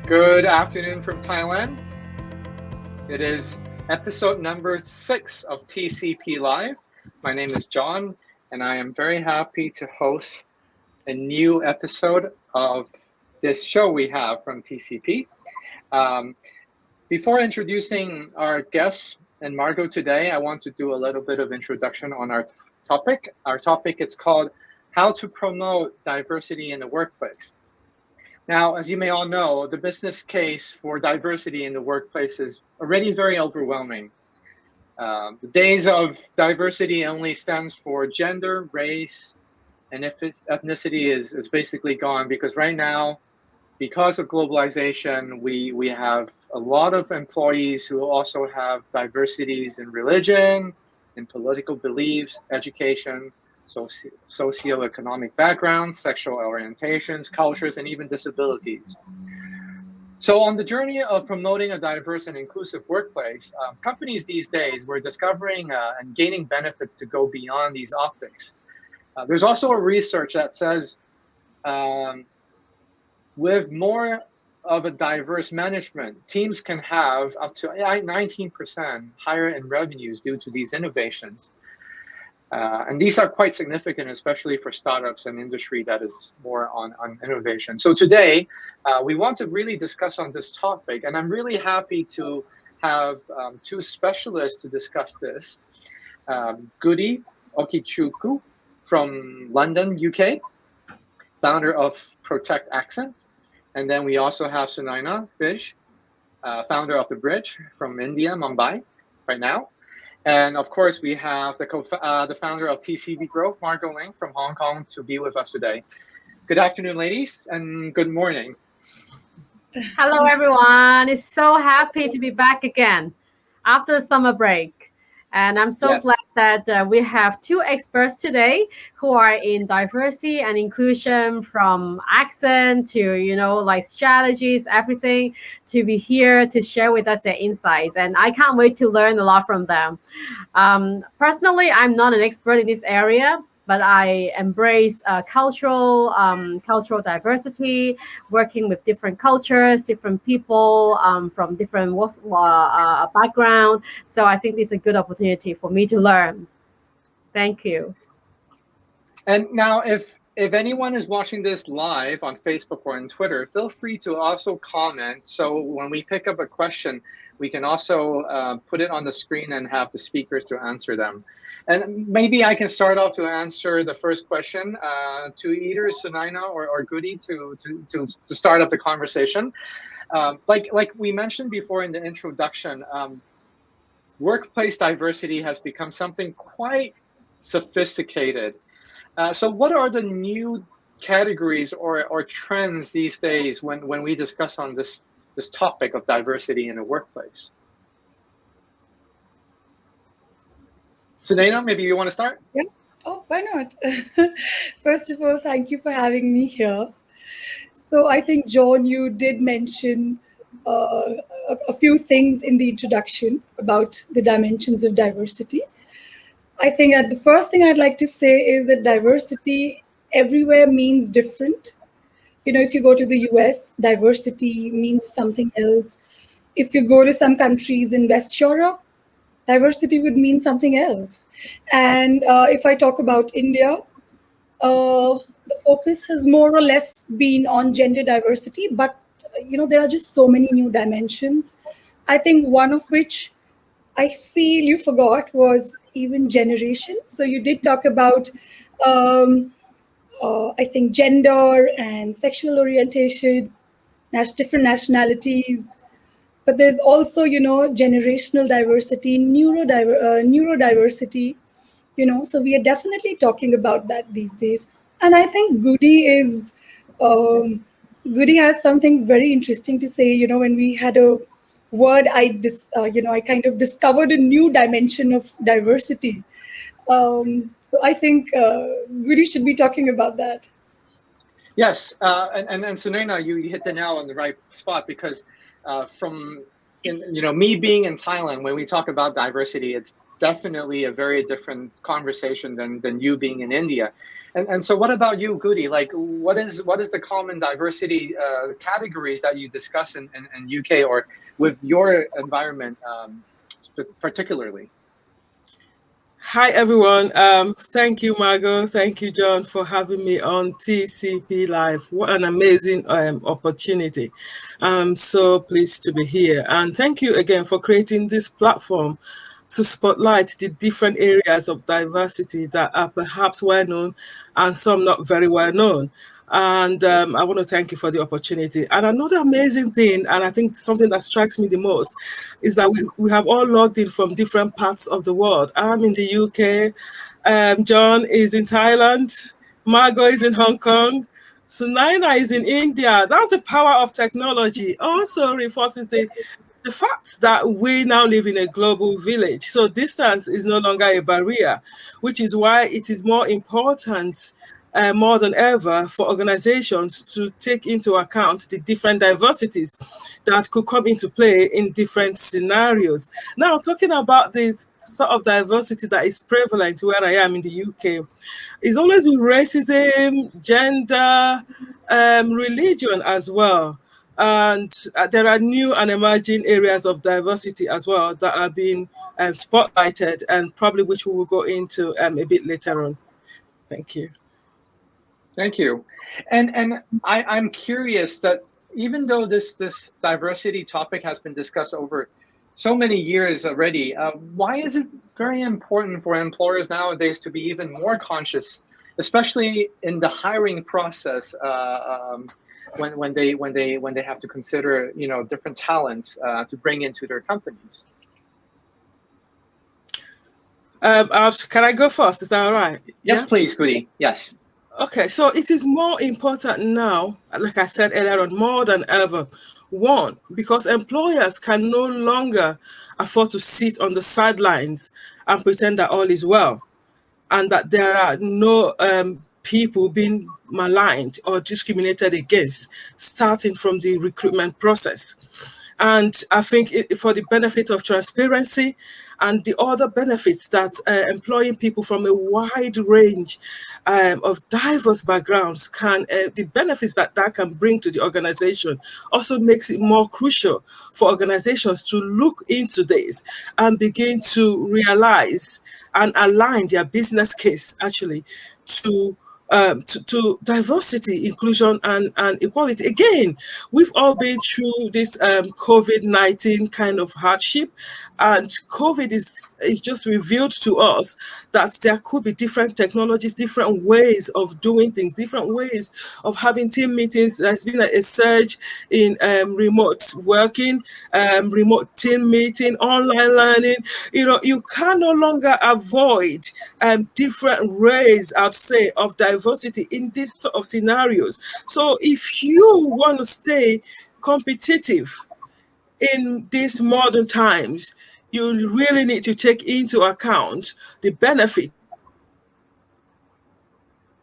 Good afternoon from Thailand. It is episode number 6 of TCP Live. My name is John, and I am very happy to host a new episode of this show we have from TCP. Before introducing our guests and Margot today, I want to do a little bit of introduction on our topic. Our topic is called How to Promote Diversity in the Workplace. Now, as you may all know, the business case for diversity in the workplace is already very overwhelming. The days of diversity only stands for gender, race, and ethnicity is basically gone, because right now, because of globalization, we have a lot of employees who also have diversities in religion, in political beliefs, education, socioeconomic backgrounds, sexual orientations, cultures, and even disabilities. So on the journey of promoting a diverse and inclusive workplace, companies these days were discovering and gaining benefits to go beyond these optics. There's also a research that says with more of a diverse management, teams can have up to 19% higher in revenues due to these innovations. And these are quite significant, especially for startups and industry that is more on innovation. So today, we want to really discuss on this topic, and I'm really happy to have two specialists to discuss this. Goodie Okechukwu from London, UK, founder of Protect Accent. And then we also have Ssunaina Vij, founder of The Bridge from India, Mumbai, right now. And of course, we have the founder of TCP Growth, Margot Ling from Hong Kong, to be with us today. Good afternoon, ladies, and good morning. Hello, everyone. It's so happy to be back again after the summer break. And I'm so glad that we have two experts today who are in diversity and inclusion, from accent to, like strategies, everything, to be here to share with us their insights. And I can't wait to learn a lot from them. Personally, I'm not an expert in this area, but I embrace cultural diversity, working with different cultures, different people from different background. So I think this is a good opportunity for me to learn. Thank you. And now, if anyone is watching this live on Facebook or on Twitter, feel free to also comment. So when we pick up a question, we can also put it on the screen and have the speakers to answer them. And maybe I can start off to answer the first question to either Ssunaina or Goodie to start up the conversation. Like we mentioned before in the introduction, workplace diversity has become something quite sophisticated. So what are the new categories or trends these days when we discuss on this topic of diversity in a workplace? Ssunaina, maybe you want to start? Yeah. Oh, why not? First of all, thank you for having me here. So I think, John, you did mention a few things in the introduction about the dimensions of diversity. I think that the first thing I'd like to say is that diversity everywhere means different. If you go to the US, diversity means something else. If you go to some countries in West Europe, diversity would mean something else. And if I talk about India, the focus has more or less been on gender diversity, but there are just so many new dimensions. I think one of which I feel you forgot was even generation. So you did talk about, I think, gender and sexual orientation, different nationalities. But there's also, generational diversity, neurodiversity, so we are definitely talking about that these days. And I think Goodie has something very interesting to say. When we had a word, I kind of discovered a new dimension of diversity. So I think Goodie should be talking about that. Yes, and Ssunaina, you hit the nail on the right spot, because from me being in Thailand, when we talk about diversity, it's definitely a very different conversation than you being in India. And so what about you, Goodie? Like, what is the common diversity categories that you discuss in UK or with your environment particularly? Hi, everyone. Thank you, Margot. Thank you, John, for having me on TCP Live. What an amazing opportunity. I'm so pleased to be here. And thank you again for creating this platform to spotlight the different areas of diversity that are perhaps well known and some not very well known. And I want to thank you for the opportunity. And another amazing thing, and I think something that strikes me the most, is that we have all logged in from different parts of the world. I'm in the UK, John is in Thailand, Margot is in Hong Kong, Ssunaina is in India. That's the power of technology. Also reinforces the fact that we now live in a global village. So distance is no longer a barrier, which is why it is more important more than ever for organizations to take into account the different diversities that could come into play in different scenarios. Now, talking about this sort of diversity that is prevalent where I am in the UK, it's always been racism, gender, religion as well. And there are new and emerging areas of diversity as well that are being spotlighted, and probably which we will go into a bit later on. Thank you. Thank you. And I'm curious that even though this diversity topic has been discussed over so many years already, why is it very important for employers nowadays to be even more conscious, especially in the hiring process, when they have to consider, you know, different talents to bring into their companies? Can I go first? Is that all right? Yes, yeah? Please, Goodie. Yes. Okay, so it is more important now, like I said earlier on, more than ever. One, because employers can no longer afford to sit on the sidelines and pretend that all is well, and that there are no people being maligned or discriminated against, starting from the recruitment process. And I think for the benefit of transparency and the other benefits that employing people from a wide range of diverse backgrounds can, the benefits that can bring to the organization also makes it more crucial for organizations to look into this and begin to realize and align their business case actually to diversity, inclusion, and equality. Again, we've all been through this COVID-19 kind of hardship, and COVID is just revealed to us that there could be different technologies, different ways of doing things, different ways of having team meetings. There's been a surge in remote working, remote team meeting, online learning. You know, you can no longer avoid different ways, I'd say, of diversity in these sort of scenarios. So if you want to stay competitive in these modern times, you really need to take into account the benefit,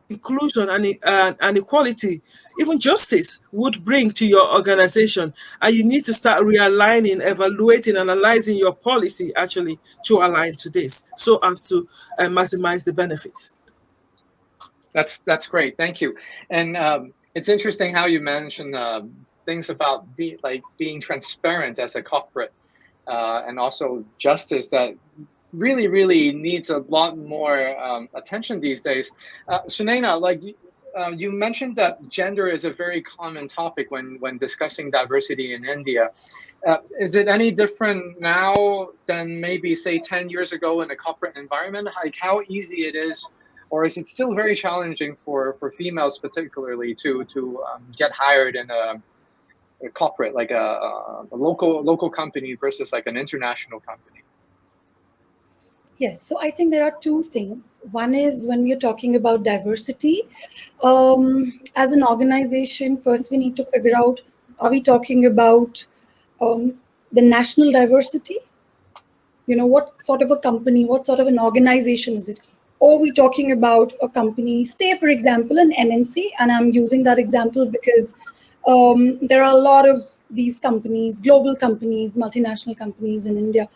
inclusion, and equality, even justice would bring to your organization. And you need to start realigning, evaluating, analyzing your policy actually to align to this so as to maximize the benefits. That's great. Thank you. And it's interesting how you mentioned things about being transparent as a corporate, and also justice that really needs a lot more attention these days. Ssunaina, like you mentioned that gender is a very common topic when discussing diversity in India. Is it any different now than maybe say 10 years ago in a corporate environment? Like how easy it is, or is it still very challenging for females particularly to get hired in a corporate, like a local company versus like an international company? Yes, so I think there are two things. One is when we're talking about diversity, as an organization, first we need to figure out, are we talking about the national diversity? You know, what sort of a company, what sort of an organization is it? Or are we talking about a company, say, for example, an MNC, and I'm using that example because there are a lot of these companies, global companies, multinational companies in India.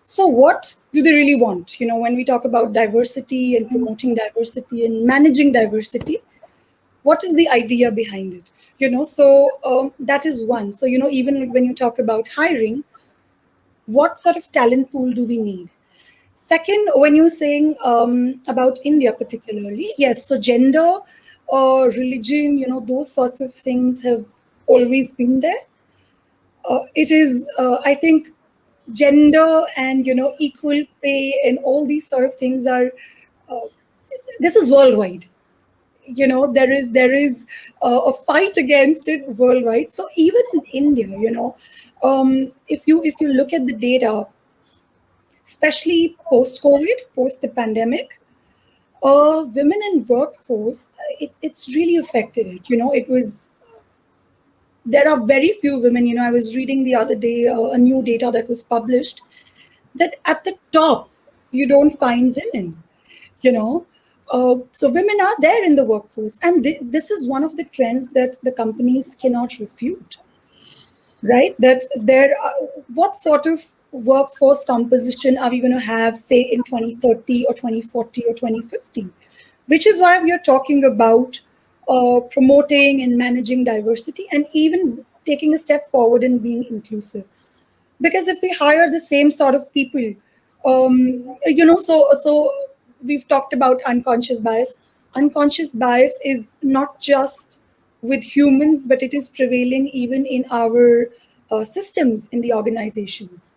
So what do they really want? When we talk about diversity and promoting diversity and managing diversity, what is the idea behind it? So that is one. So even when you talk about hiring, what sort of talent pool do we need? Second, when you're saying about India particularly, yes, so gender, religion, those sorts of things have always been there. It is, I think, gender and equal pay and all these sort of things are. Uh, this is worldwide. There is a fight against it worldwide. So even in India, if you look at the data, especially post-COVID, post the pandemic, women in workforce, it's really affected it. It was there are very few women. I was reading the other day a new data that was published that at the top you don't find women. You know, so women are there in the workforce, and this is one of the trends that the companies cannot refute. Right? That what sort of workforce composition are we going to have, say, in 2030 or 2040 or 2050? Which is why we are talking about promoting and managing diversity and even taking a step forward in being inclusive. Because if we hire the same sort of people, so we've talked about unconscious bias. Unconscious bias is not just with humans, but it is prevailing even in our systems in the organizations,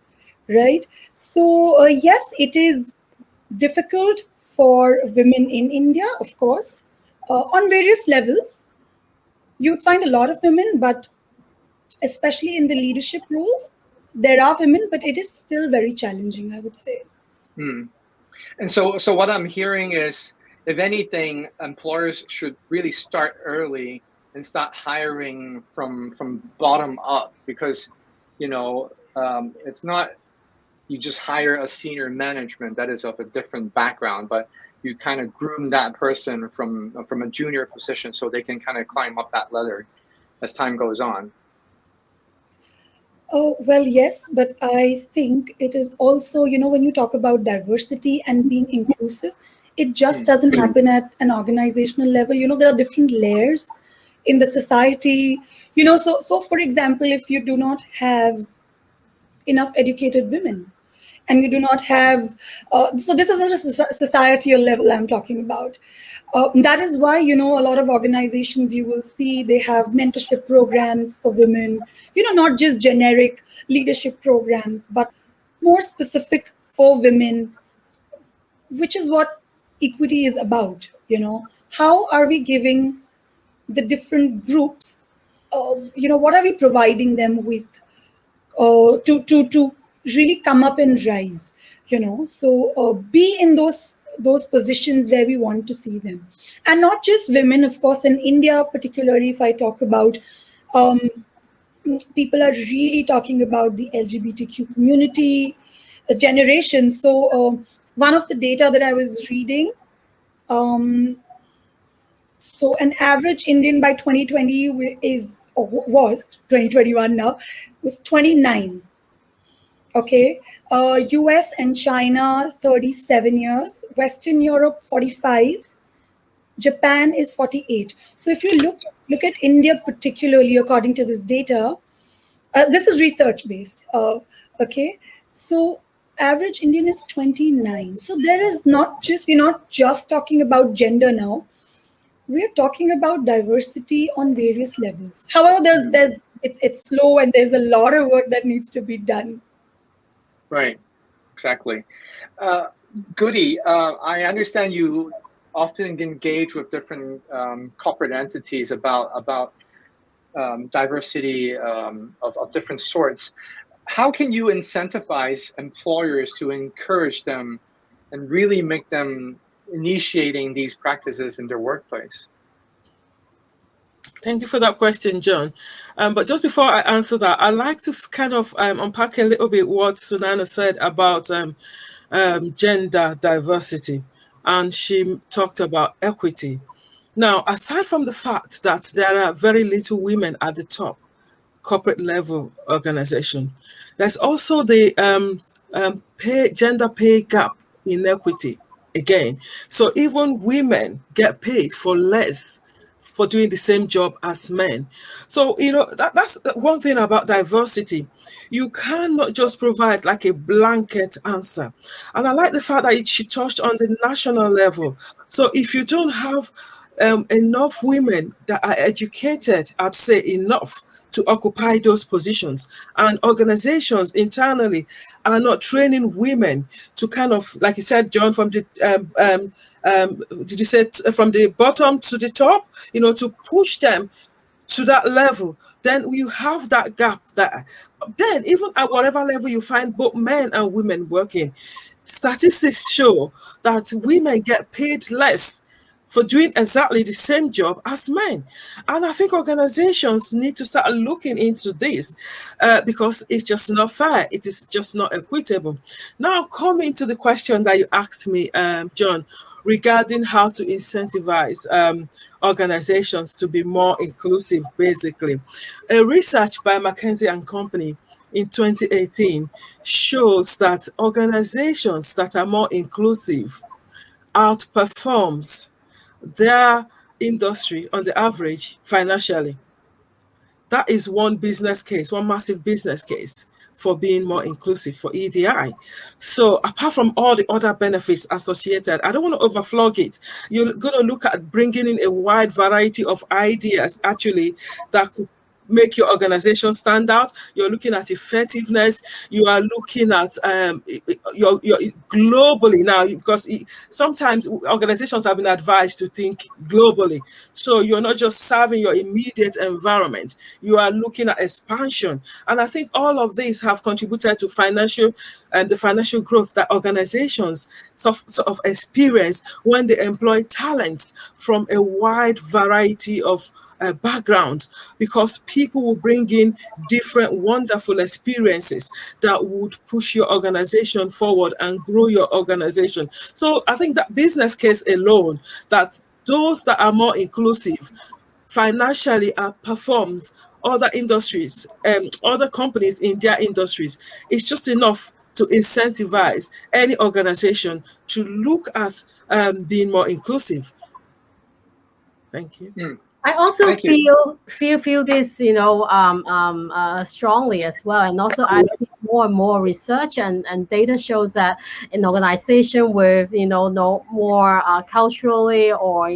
right? So yes, it is difficult for women in India, of course, on various levels. You'd find a lot of women, but especially in the leadership roles, there are women, but it is still very challenging, I would say. And so what I'm hearing is, if anything, employers should really start early and start hiring from bottom up, because it's not you just hire a senior management that is of a different background, but you kind of groom that person from a junior position so they can kind of climb up that ladder as time goes on. Oh, well, yes, but I think it is also, when you talk about diversity and being inclusive, it just doesn't happen at an organizational level. There are different layers in the society. So for example, if you do not have enough educated women, and you do not have, so this is a societal level I'm talking about. That is why, a lot of organizations you will see, they have mentorship programs for women, not just generic leadership programs, but more specific for women, which is what equity is about. How are we giving the different groups, what are we providing them with to really come up and rise, so be in those positions where we want to see them. And not just women, of course. In India particularly, if I talk about, people are really talking about the LGBTQ community, generation. So one of the data that I was reading, so an average Indian by 2020 was 2021 now, was 29. Okay, US and China 37 years, Western Europe 45, Japan is 48. So if you look at India particularly, according to this data, this is research based. Okay, so average Indian is 29. So we're not just talking about gender now. We're talking about diversity on various levels. However, it's slow and there's a lot of work that needs to be done. Right, exactly. Goodie, I understand you often engage with different corporate entities about diversity of different sorts. How can you incentivize employers to encourage them and really make them initiating these practices in their workplace? Thank you for that question, John. But just before I answer that, I'd like to kind of unpack a little bit what Ssunaina said about gender diversity. And she talked about equity. Now, aside from the fact that there are very little women at the top corporate level organization, there's also the gender pay gap inequity again. So even women get paid for less for doing the same job as men. So, that's one thing about diversity. You cannot just provide like a blanket answer. And I like the fact that she touched on the national level. So if you don't have enough women that are educated, I'd say enough to occupy those positions, and organizations internally are not training women to kind of, like you said, John, from the did you say from the bottom to the top, to push them to that level, then you have that gap there. Then even at whatever level you find both men and women working, statistics show that women get paid less for doing exactly the same job as men. And I think organizations need to start looking into this because it's just not fair. It is just not equitable. Now, coming to the question that you asked me, John, regarding how to incentivize organizations to be more inclusive, basically. A research by McKinsey and Company in 2018 shows that organizations that are more inclusive outperforms their industry on the average financially. That is one business case, one massive business case for being more inclusive for EDI. So apart from all the other benefits associated, I don't want to overflog it. You're going to look at bringing in a wide variety of ideas actually that could make your organization stand out. You're looking at effectiveness. You are looking at your globally now, because sometimes organizations have been advised to think globally. So you're not just serving your immediate environment. You are looking at expansion. And I think all of these have contributed to the financial growth that organizations sort of experience when they employ talents from a wide variety of background, because people will bring in different wonderful experiences that would push your organization forward and grow your organization. So I think that business case alone, that those that are more inclusive financially outperforms other industries, other companies in their industries, it's just enough to incentivize any organization to look at being more inclusive. Thank you. I also feel this, strongly as well. And also I think more and more research and data shows that in organization with, no more culturally or,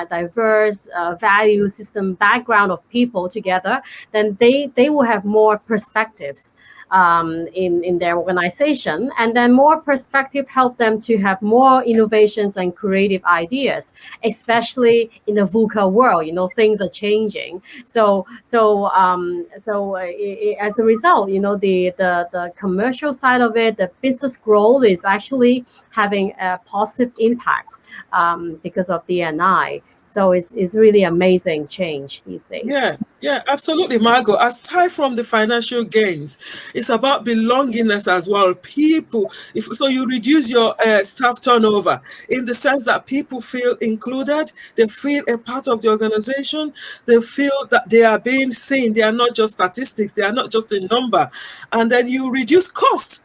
diverse value system background of people together, then they will have more perspectives in their organization, and then more perspective help them to have more innovations and creative ideas, especially in the VUCA world. Things are changing. So as a result, the commercial side of it, the business growth is actually having a positive impact because of D&I. So it's really amazing change these days. Yeah, absolutely, Margot. Aside from the financial gains, it's about belongingness as well. People, so you reduce your staff turnover in the sense that people feel included, they feel a part of the organization, they feel that they are being seen, they are not just statistics, they are not just a number. And then you reduce costs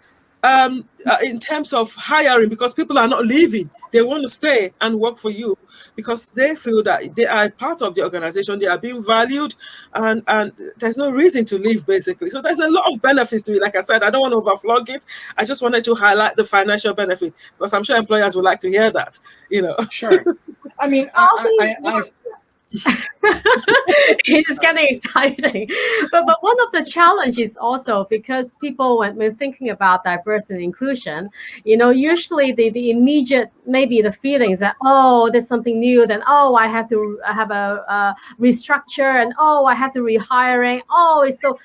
in terms of hiring, because people are not leaving. They want to stay and work for you because they feel that they are part of the organization, they are being valued, and there's no reason to leave, basically. So there's a lot of benefits to it. Like I said, I don't want to overflog it. I just wanted to highlight the financial benefit because I'm sure employers would like to hear that, Sure. I mean, it's getting exciting, but one of the challenges also, because people when thinking about diversity and inclusion, usually the immediate, maybe the feelings that, oh, there's something new, then I have to have a restructure, and I have to rehiring, it's so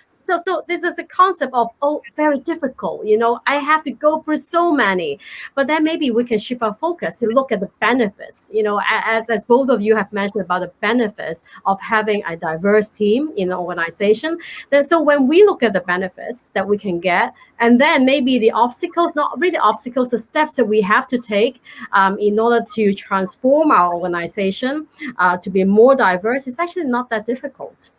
this is a concept of, very difficult. I have to go through so many. But then maybe we can shift our focus to look at the benefits, as both of you have mentioned about the benefits of having a diverse team in an organization. Then so when we look at the benefits that we can get, and then maybe the obstacles, not really obstacles, the steps that we have to take in order to transform our organization to be more diverse, it's actually not that difficult.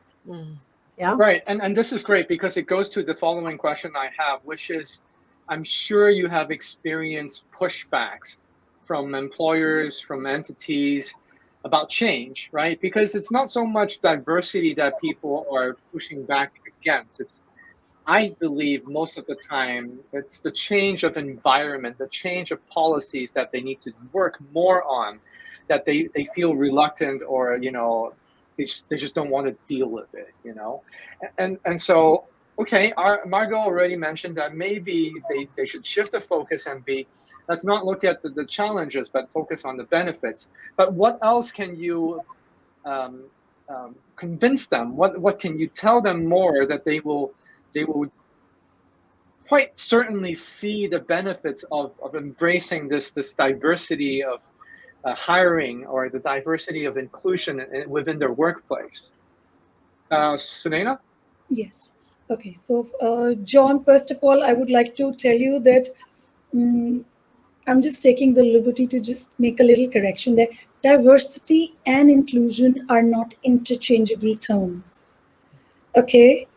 Yeah. Right. And this is great because it goes to the following question I have, which is, I'm sure you have experienced pushbacks from employers, from entities about change, right? Because it's not so much diversity that people are pushing back against. I believe most of the time it's the change of environment, the change of policies that they need to work more on, that they feel reluctant, or they just don't want to deal with it, and so okay, Margot already mentioned that maybe they should shift the focus and be, let's not look at the challenges but focus on the benefits. But what else can you um, convince them? What can you tell them more that they will quite certainly see the benefits of embracing this diversity of hiring, or the diversity of inclusion within their workplace? Ssunaina? Yes. Okay. So, John, first of all, I would like to tell you that I'm just taking the liberty to just make a little correction there. Diversity and inclusion are not interchangeable terms. Okay.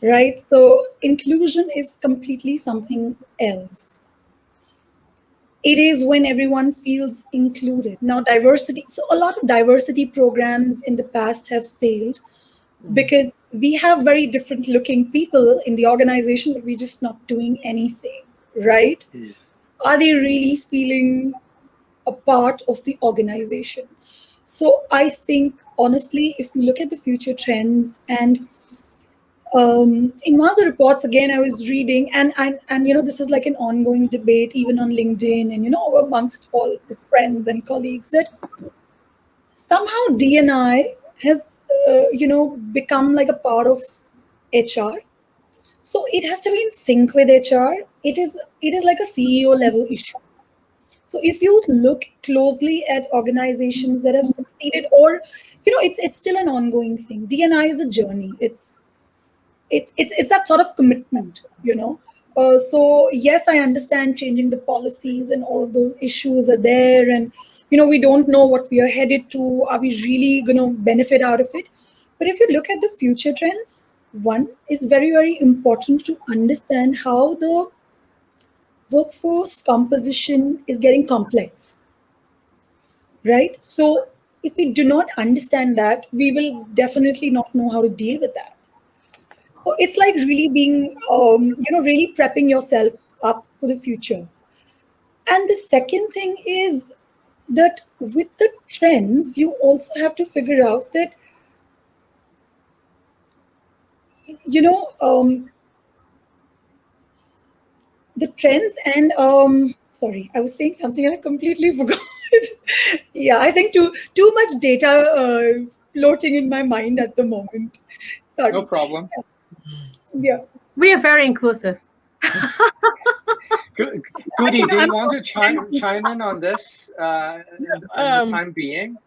Right. So, inclusion is completely something else. It is when everyone feels included. Now, diversity, so a lot of diversity programs in the past have failed because we have very different looking people in the organization, but we're just not doing anything, right? Are they really feeling a part of the organization? So I think, honestly, if we look at the future trends, and in one of the reports, again, I was reading, and this is like an ongoing debate, even on LinkedIn, and amongst all the friends and colleagues, that somehow D&I has become like a part of HR. So it has to be in sync with HR. It is like a CEO level issue. So if you look closely at organizations that have succeeded, or it's still an ongoing thing. D&I is a journey. It's that sort of commitment. So yes, I understand changing the policies and all of those issues are there, and we don't know what we are headed to. Are we really going to benefit out of it? But if you look at the future trends, one is very, very important to understand how the workforce composition is getting complex, right? So if we do not understand that, we will definitely not know how to deal with that. So it's like really being, really prepping yourself up for the future. And the second thing is that with the trends, you also have to figure out that, the trends and, sorry, I was saying something and I completely forgot. Yeah, I think too much data floating in my mind at the moment. Sorry. No problem. Yeah. We are very inclusive. Goodie, do you want to chime in on this in the time being?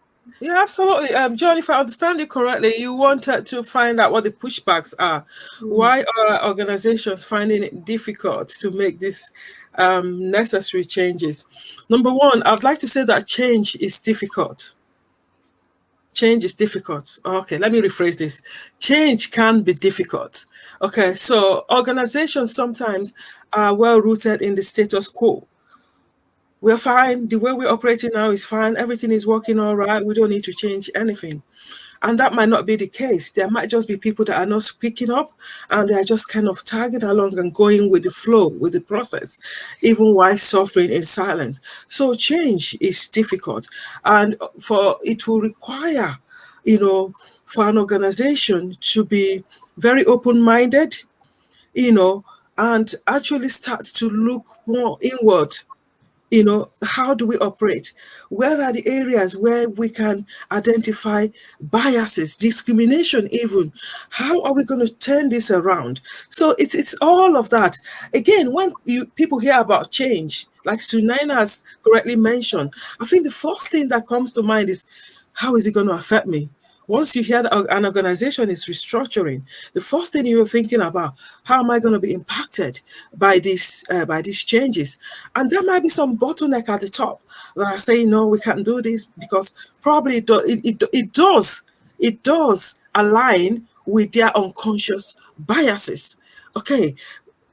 Yeah, absolutely. John, if I understand you correctly, you wanted to find out what the pushbacks are. Why are organizations finding it difficult to make these necessary changes? Number one, I'd like to say that change is difficult. Change is difficult. Okay, let me rephrase this. Change can be difficult. Okay, so organizations sometimes are well rooted in the status quo. We're fine. The way we're operating now is fine. Everything is working all right. We don't need to change anything. And that might not be the case. There might just be people that are not speaking up, and they're just kind of tagging along and going with the flow, with the process, even while suffering in silence. So change is difficult. And for it will require, for an organization to be very open-minded, and actually start to look more inward. How do we operate? Where are the areas where we can identify biases, discrimination even? How are we going to turn this around? So it's all of that. Again, when people hear about change, like Ssunaina has correctly mentioned, I think the first thing that comes to mind is, how is it going to affect me? Once you hear that an organization is restructuring, the first thing you're thinking about, how am I going to be impacted by these changes? And there might be some bottleneck at the top that are saying, no, we can't do this, because probably it does align with their unconscious biases. Okay,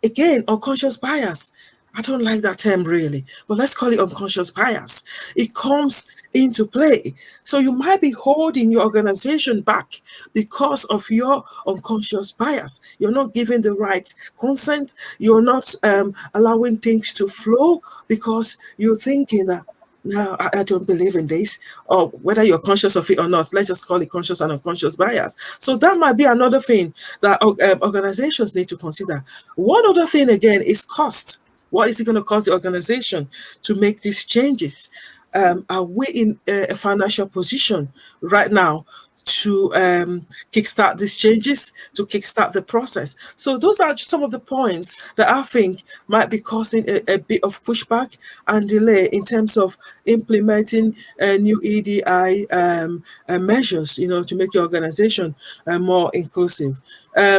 again, unconscious bias. I don't like that term really, but let's call it unconscious bias. It comes into play. So you might be holding your organization back because of your unconscious bias. You're not giving the right consent. You're not allowing things to flow because you're thinking that, no, I don't believe in this, or whether you're conscious of it or not, let's just call it conscious and unconscious bias. So that might be another thing that organizations need to consider. One other thing, again, is cost. What is it going to cost the organization to make these changes? Are we in a financial position right now to kickstart these changes, to kickstart the process? So those are some of the points that I think might be causing a bit of pushback and delay in terms of implementing new EDI measures, to make your organization more inclusive.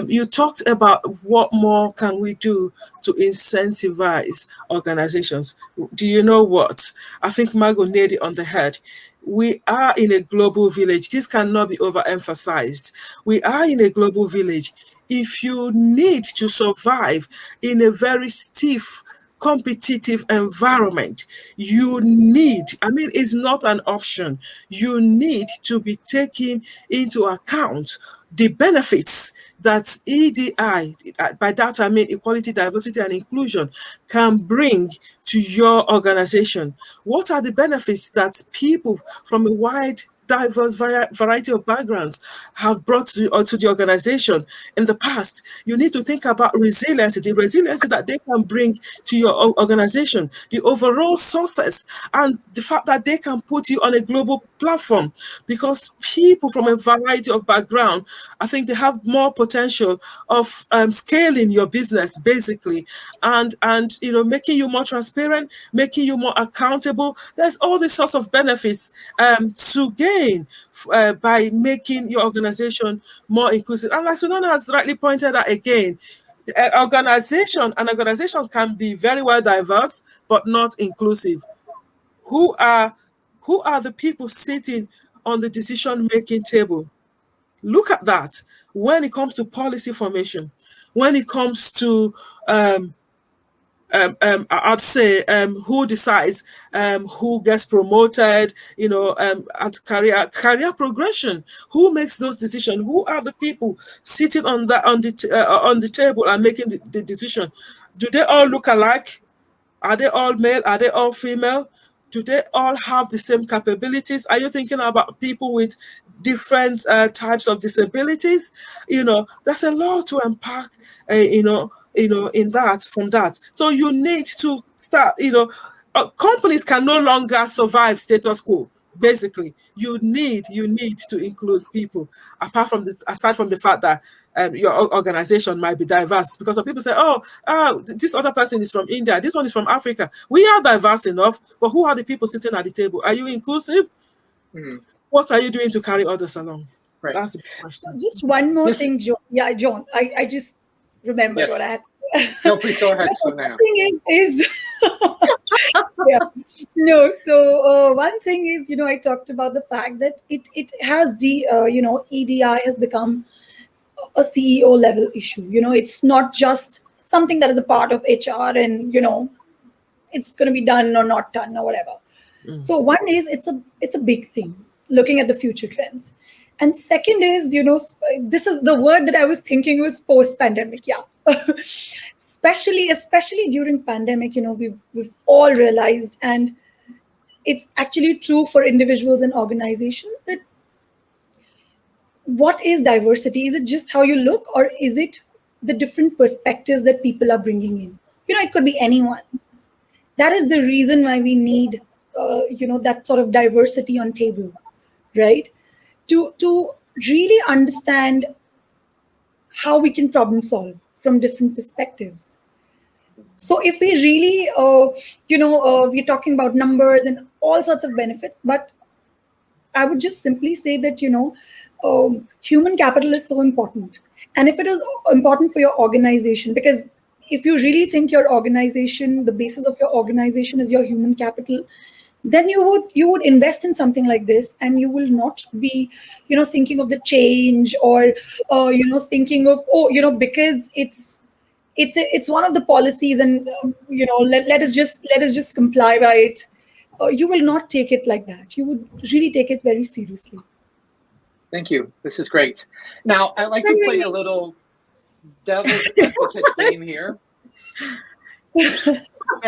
You talked about what more can we do to incentivize organizations. Do you know what? I think Margot nailed it on the head. We are in a global village. This cannot be overemphasized. We are in a global village. If you need to survive in a very stiff, competitive environment, it's not an option. You need to be taking into account the benefits that EDI, by that I mean equality, diversity, and inclusion, can bring to your organization. What are the benefits that people from a wide, diverse variety of backgrounds have brought to the organization in the past? You need to think about resiliency, the resiliency that they can bring to your organization, the overall success, and the fact that they can put you on a global platform, because people from a variety of background, I think they have more potential of scaling your business, basically, and making you more transparent, making you more accountable. There's all these sorts of benefits to gain by making your organization more inclusive. And like Ssunaina has rightly pointed out again, an organization can be very well diverse, but not inclusive. Who are the people sitting on the decision-making table? Look at that. When it comes to policy formation, when it comes to I'd say who decides who gets promoted, at career progression, who makes those decisions? Who are the people sitting on the table and making the decision? Do they all look alike? Are they all male? Are they all female? Do they all have the same capabilities? Are you thinking about people with different types of disabilities? There's a lot to unpack, in that, from that. So you need to start, companies can no longer survive status quo. Basically, you need to include people, aside from the fact that your organization might be diverse, because some people say, this other person is from India, this one is from Africa. We are diverse enough, but who are the people sitting at the table? Are you inclusive? Mm-hmm. What are you doing to carry others along? Right. That's the question. Just one more thing, John. Yeah, John, I just remembered what I had. No, please go ahead. So now. One thing is, I talked about the fact that it has EDI has become a CEO level issue. It's not just something that is a part of HR and it's going to be done or not done or whatever. So one is it's a big thing, looking at the future trends. And second is, this is the word that I was thinking was post-pandemic. Yeah. especially during pandemic, we've all realized, and it's actually true for individuals and organizations, that what is diversity? Is it just how you look, or is it the different perspectives that people are bringing in? It could be anyone. That is the reason why we need, that sort of diversity on table, right? To really understand how we can problem solve from different perspectives. So if we really, we're talking about numbers and all sorts of benefits, but I would just simply say that, human capital is so important. And if it is important for your organization, because if you really think your organization, the basis of your organization is your human capital, then you would invest in something like this, and you will not be, thinking of the change, or, thinking of, because it's it's one of the policies, and let us just comply by it. You will not take it like that. You would really take it very seriously. Thank you. This is great. Now, I'd like to play a little devil's advocate game here.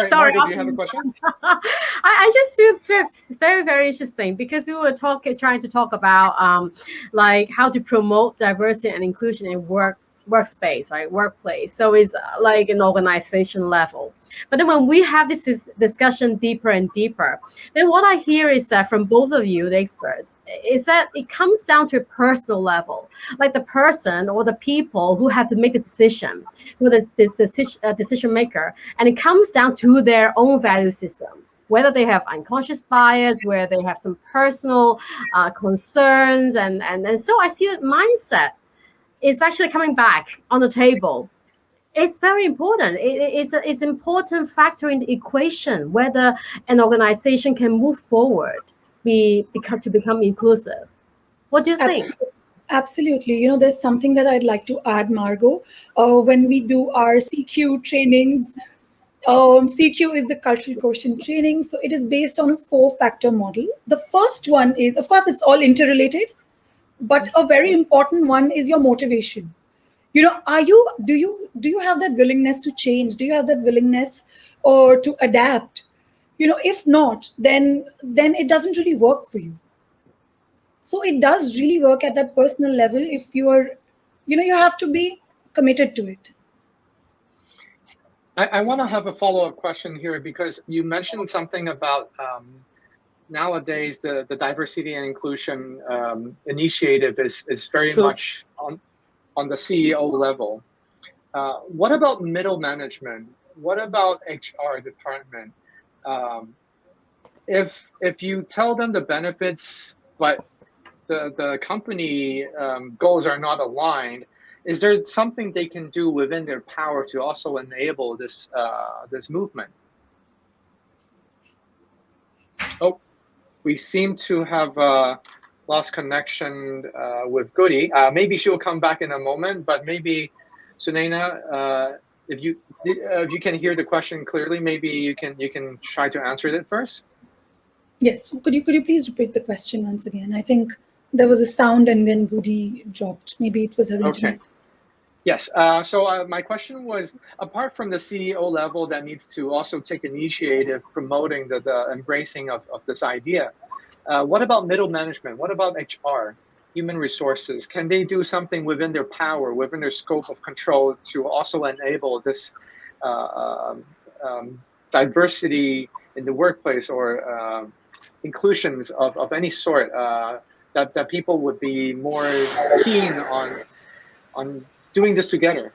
Sorry, Margot, do you have a question? I just feel very, very interesting because we were trying to talk about like how to promote diversity and inclusion in workspace, right? Workplace. So it's like an organization level. But then when we have this discussion deeper and deeper, then what I hear is that from both of you, the experts, is that it comes down to a personal level, like the person or the people who have to make a decision, who the decision maker, and it comes down to their own value system. Whether they have unconscious bias, where they have some personal concerns, and so I see that mindset is actually coming back on the table. It's very important. It's an important factor in the equation whether an organization can move forward, become inclusive. What do you think? Absolutely. There's something that I'd like to add, Margot. When we do our CQ trainings, CQ is the cultural quotient training. So it is based on a 4-factor model. The first one is, of course, it's all interrelated, but a very important one is your motivation. Do you have that willingness to change? Do you have that willingness or to adapt? If not, then it doesn't really work for you. So it does really work at that personal level. If you are, you have to be committed to it. I want to have a follow-up question here because you mentioned something about nowadays the diversity and inclusion initiative is very much on the CEO level. What about middle management? What about HR department? If you tell them the benefits, but the company goals are not aligned, is there something they can do within their power to also enable this this movement? Oh, we seem to have lost connection with Goodie. Maybe she'll come back in a moment, but maybe Ssunaina, if you can hear the question clearly, maybe you can try to answer it first. Yes, could you please repeat the question once again? I think there was a sound and then Goodie dropped. Maybe it was her internet. Okay. Yes. So my question was, apart from the CEO level that needs to also take initiative promoting the embracing of this idea, what about middle management? What about HR, human resources? Can they do something within their power, within their scope of control to also enable this diversity in the workplace or inclusions of any sort that people would be more keen on doing this together?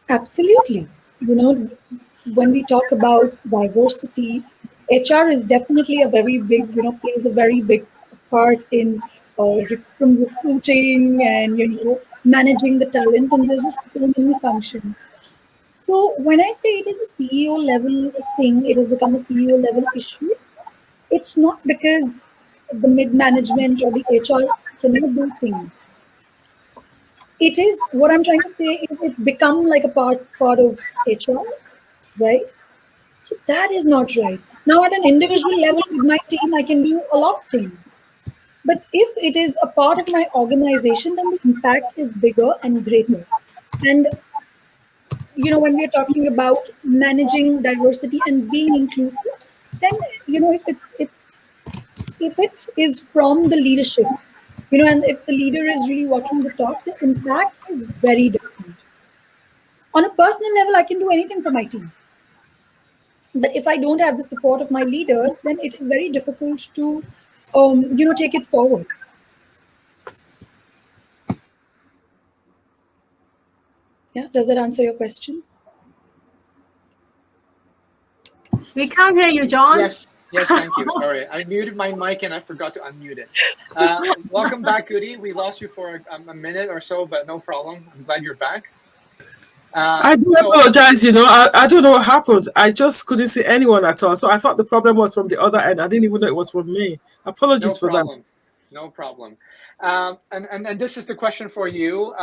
Absolutely. When we talk about diversity, HR is definitely a very big, plays a very big part in from recruiting and managing the talent, and there's just so many functions. So when I say it is a CEO level thing, it has become a CEO level issue. It's not because the mid management or the HR cannot do things. It is, what I'm trying to say is it's become like a part of HR, right? So that is not right. Now at an individual level with my team, I can do a lot of things. But if it is a part of my organization, then the impact is bigger and greater. And, when we're talking about managing diversity and being inclusive, then, if it is from the leadership, and if the leader is really walking the talk, the impact is very different. On a personal level, I can do anything for my team. But if I don't have the support of my leader, then it is very difficult to, take it forward. Yeah, does that answer your question? We can't hear you, John. Yes, thank you. Sorry, I muted my mic and I forgot to unmute it. Welcome back, Goodie. We lost you for a minute or so, but no problem. I'm glad you're back. I do apologize. I don't know what happened. I just couldn't see anyone at all. So I thought the problem was from the other end. I didn't even know it was from me. Apologies for that. No problem. And this is the question for you.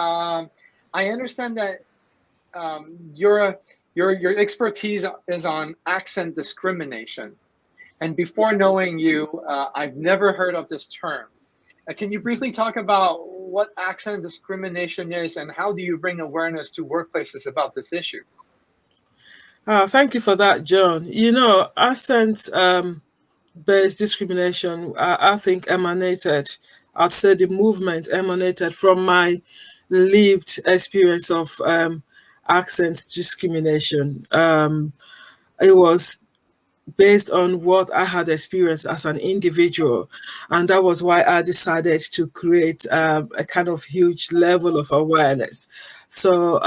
I understand that your expertise is on accent discrimination. And before knowing you, I've never heard of this term. Can you briefly talk about what accent discrimination is and how do you bring awareness to workplaces about this issue? Thank you for that, John. You know, accent-based discrimination, I think, I'd say the movement emanated from my lived experience of accent discrimination. It was based on what I had experienced as an individual. And that was why I decided to create a kind of huge level of awareness. So,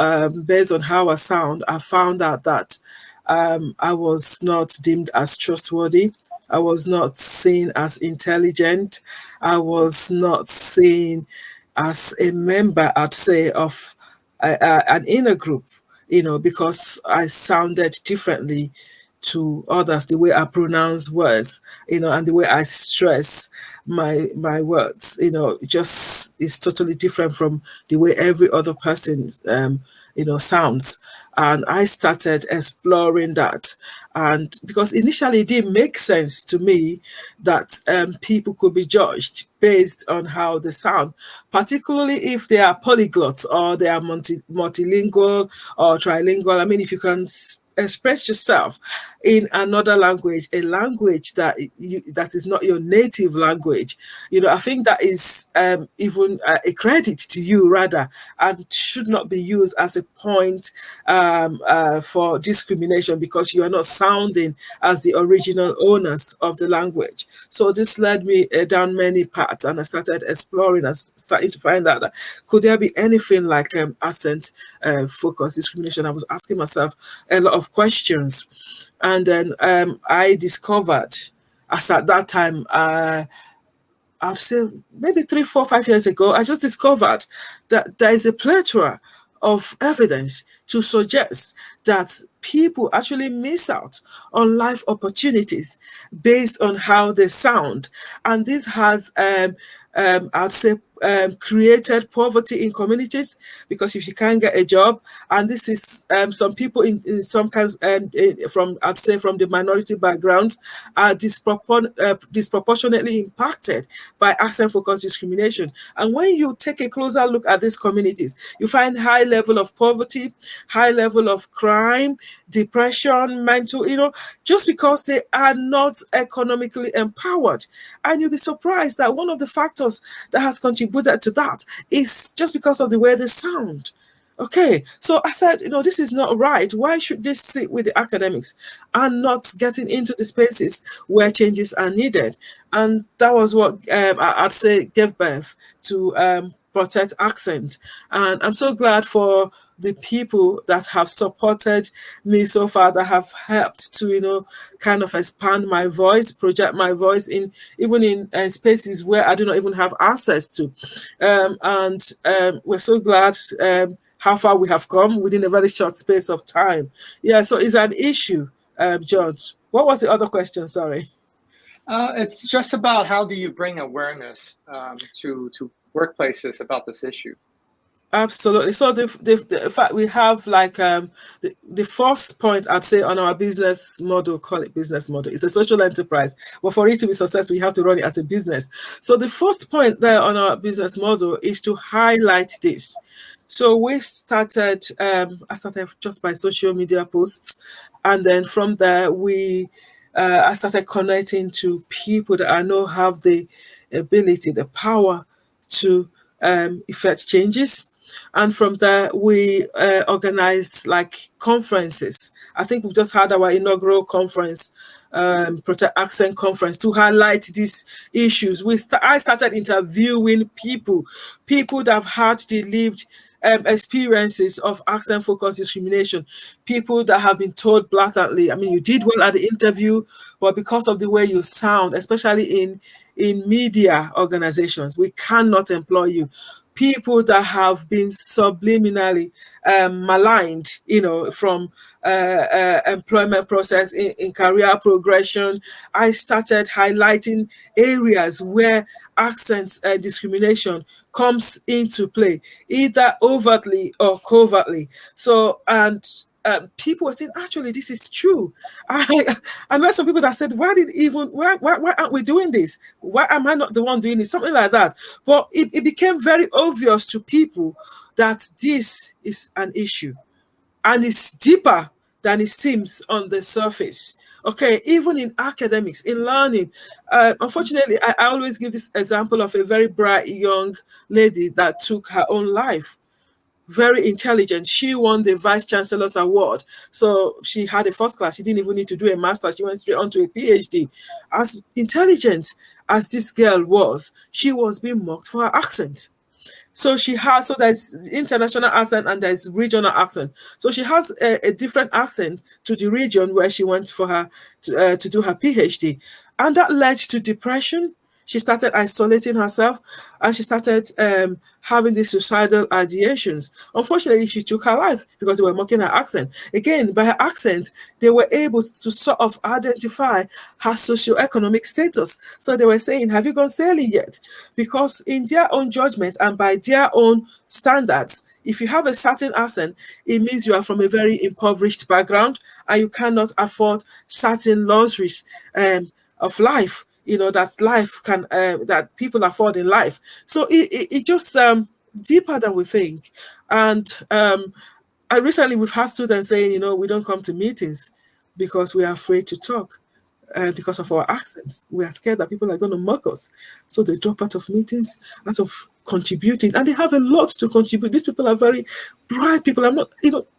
based on how I sound, I found out that I was not deemed as trustworthy. I was not seen as intelligent. I was not seen as a member, I'd say, of an inner group, you know, because I sounded differently to others, the way I pronounce words, you know, and the way I stress my words, you know, just is totally different from the way every other person, you know, sounds. And I started exploring that. And because initially it didn't make sense to me that people could be judged based on how they sound, particularly if they are polyglots or they are multilingual or trilingual. I mean, if you can express yourself in another language, a language that is not your native language, you know, I think that is even a credit to you rather, and should not be used as a point for discrimination because you are not sounding as the original owners of the language. So this led me down many paths, and I started exploring and starting to find out that could there be anything like accent focused discrimination. I was asking myself a lot of questions, and then I discovered, as at that time, I'd say maybe 3, 4, 5 years ago, I just discovered that there is a plethora of evidence to suggest that people actually miss out on life opportunities based on how they sound. And this has, I'd say, created poverty in communities, because if you can't get a job, and this is some people in some kinds from, I'd say, from the minority backgrounds, are disproportionately impacted by accent focused discrimination. And when you take a closer look at these communities, you find high level of poverty, high level of crime, depression, mental, you know, just because they are not economically empowered. And you'll be surprised that one of the factors that has contributed to that is just because of the way they sound. Okay, so I said, you know, this is not right. Why should this sit with the academics and not getting into the spaces where changes are needed? And that was what I'd say gave birth to Protect Accent. And I'm so glad for the people that have supported me so far, that have helped to, you know, kind of expand my voice, project my voice in even in spaces where I do not even have access to. We're so glad how far we have come within a very short space of time. Yeah, so it's an issue, George. What was the other question? Sorry. It's just about how do you bring awareness to workplaces about this issue. Absolutely. So the fact we have like the first point I'd say on our business model, call it business model, it's a social enterprise. But for it to be successful, you have to run it as a business. So the first point there on our business model is to highlight this. So we started, I started just by social media posts, and then from there I started connecting to people that I know have the ability, the power to effect changes. And from there, we organize like conferences. I think we've just had our inaugural conference, Protect Accent Conference, to highlight these issues. I started interviewing people that have had the lived experiences of accent focused discrimination, people that have been told blatantly, I mean, you did well at the interview, but because of the way you sound, especially in media organizations, we cannot employ you. people that have been subliminally maligned, from employment process in career progression. I started highlighting areas where accent discrimination comes into play, either overtly or covertly. So, and people were saying, actually, this is true. I met some people that said, why aren't we doing this? Why am I not the one doing it? Something like that. But it became very obvious to people that this is an issue, and it's deeper than it seems on the surface. Okay, even in academics, in learning. Unfortunately, I always give this example of a very bright young lady that took her own life. Very intelligent. She won the Vice Chancellor's Award. So she had a first class. She didn't even need to do a master's. She went straight on to a PhD. As intelligent as this girl was, she was being mocked for her accent. So there's international accent and there's regional accent. So she has a different accent to the region where she went for her to do her PhD. And that led to depression. She started isolating herself, and she started having these suicidal ideations. Unfortunately, she took her life because they were mocking her accent. Again, by her accent, they were able to sort of identify her socioeconomic status. So they were saying, have you gone sailing yet? Because in their own judgment and by their own standards, if you have a certain accent, it means you are from a very impoverished background and you cannot afford certain luxuries of life, that people afford in life. So it just deeper than we think. And we've had students saying, we don't come to meetings because we are afraid to talk. Because of our accents, we are scared that people are going to mock us. So they drop out of meetings, out of contributing, and they have a lot to contribute. These people are very bright people. I'm not,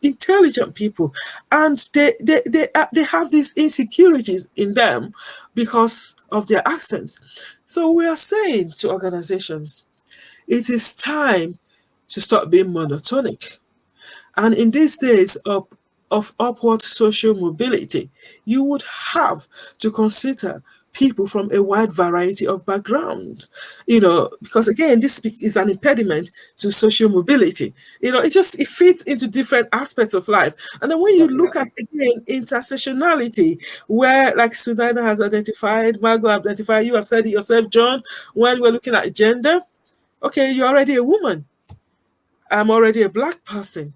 intelligent people, and they have these insecurities in them because of their accents. So we are saying to organizations, it is time to stop being monotonic. And in these days of upward social mobility, you would have to consider people from a wide variety of backgrounds, because again, this is an impediment to social mobility. It fits into different aspects of life. And then when you look at, again, intersectionality, where, like Ssunaina has identified, Margot identified, you have said it yourself, John, when we're looking at gender, okay, you're already a woman. I'm already a Black person.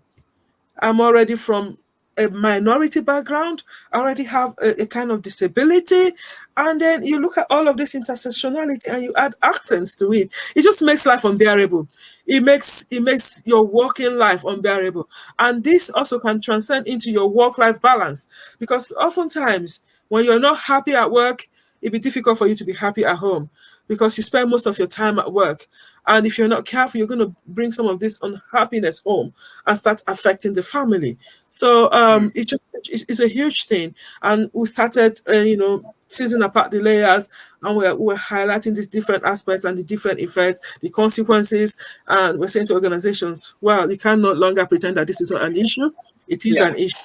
I'm already from a minority background. I already have a kind of disability. And then you look at all of this intersectionality and you add accents to it. It just makes life unbearable. It makes your working life unbearable. And this also can transcend into your work-life balance. Because oftentimes, when you're not happy at work, it'd be difficult for you to be happy at home because you spend most of your time at work. And if you're not careful, you're going to bring some of this unhappiness home and start affecting the family. So it's a huge thing. And we started, teasing apart the layers, and we're highlighting these different aspects and the different effects, the consequences. And we're saying to organizations, well, you can no longer pretend that this is not an issue. It is an issue.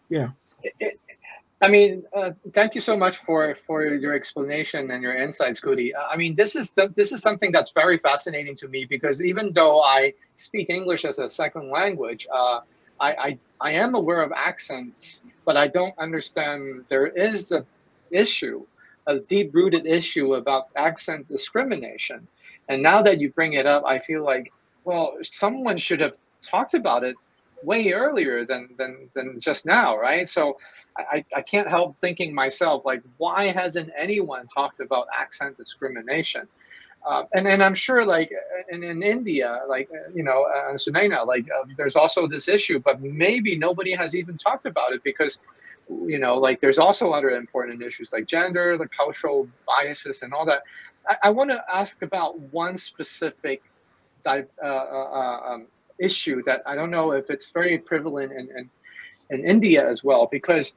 Yeah. Thank you so much for your explanation and your insights, Goodie. This is something that's very fascinating to me, because even though I speak English as a second language, I am aware of accents, but I don't understand there is a deep-rooted issue about accent discrimination. And now that you bring it up, I feel like, well, someone should have talked about it way earlier than just now, right? So I can't help thinking myself, like, why hasn't anyone talked about accent discrimination? And I'm sure, like, in India, like, Ssunaina, like, there's also this issue, but maybe nobody has even talked about it because, like, there's also other important issues like gender, the cultural biases and all that. I want to ask about one specific issue that I don't know if it's very prevalent in India as well, because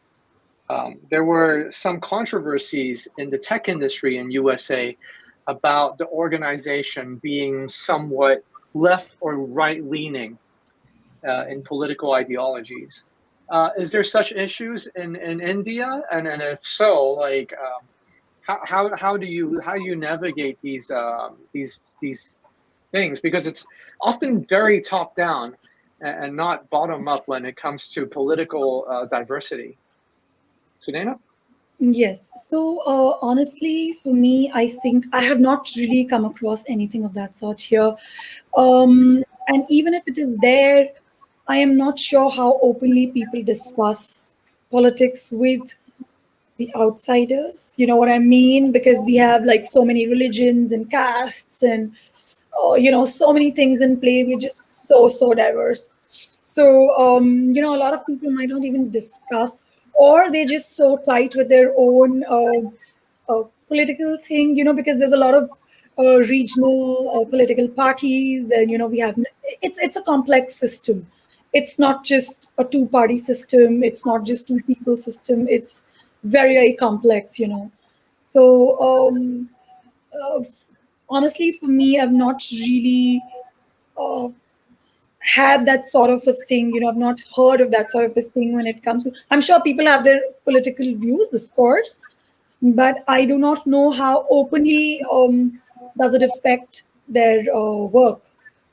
there were some controversies in the tech industry in USA about the organization being somewhat left or right-leaning in political ideologies. Is there such issues in India? And if so, like, how do you navigate these things, because it's often very top down and not bottom up when it comes to political diversity. Ssunaina? Yes. So honestly, for me, I think I have not really come across anything of that sort here. And even if it is there, I am not sure how openly people discuss politics with the outsiders. You know what I mean? Because we have like so many religions and castes and so many things in play. We're just so diverse. So a lot of people might not even discuss, or they're just so tight with their own political thing. Because there's a lot of regional political parties, and we have it's a complex system. It's not just a two-party system. It's not just two people system. It's very complex. So uh, honestly, for me, I've not really uh, had that sort of a thing. I've not heard of that sort of a thing when it comes to. I'm sure people have their political views, of course, but I do not know how openly does it affect their work,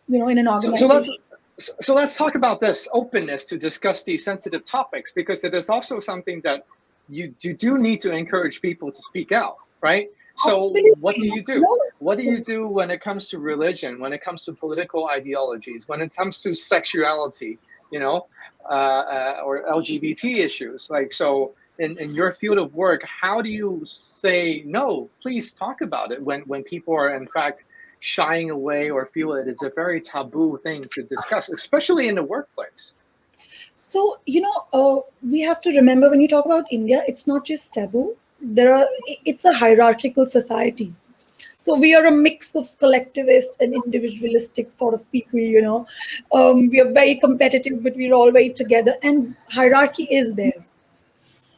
in an organization. So let's talk about this openness to discuss these sensitive topics, because it is also something that you do need to encourage people to speak out, right? So what do you do? What do you do when it comes to religion, when it comes to political ideologies, when it comes to sexuality, or LGBT issues? Like, so in your field of work, how do you say, no, please talk about it, when people are in fact shying away or feel it is a very taboo thing to discuss, especially in the workplace? So, we have to remember, when you talk about India, it's not just taboo. It's a hierarchical society. So we are a mix of collectivist and individualistic sort of people, we are very competitive, but we're all very together, and hierarchy is there.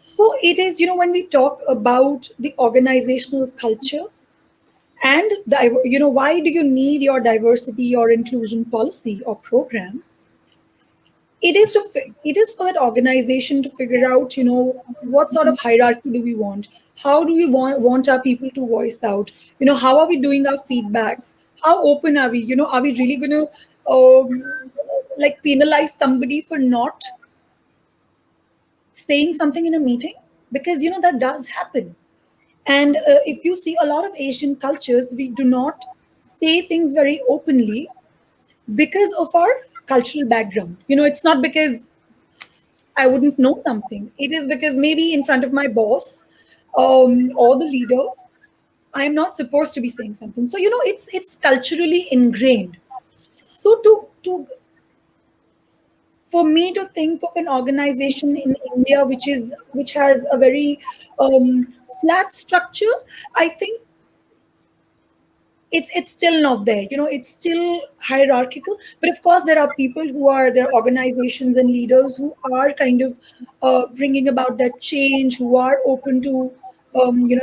So it is, when we talk about the organizational culture, and why do you need your diversity or inclusion policy or program? It is for that organization to figure out, what sort of hierarchy do we want? How do we want our people to voice out? How are we doing our feedbacks? How open are we? Are we really going to penalize somebody for not saying something in a meeting? Because that does happen. And if you see a lot of Asian cultures, we do not say things very openly because of our cultural background. It's not because I wouldn't know something. It is because maybe in front of my boss or the leader, I'm not supposed to be saying something. So it's culturally ingrained. So for me to think of an organization in India which has a very flat structure, I think it's still not there. It's still hierarchical. But of course, there are organizations and leaders who are kind of bringing about that change, who are open to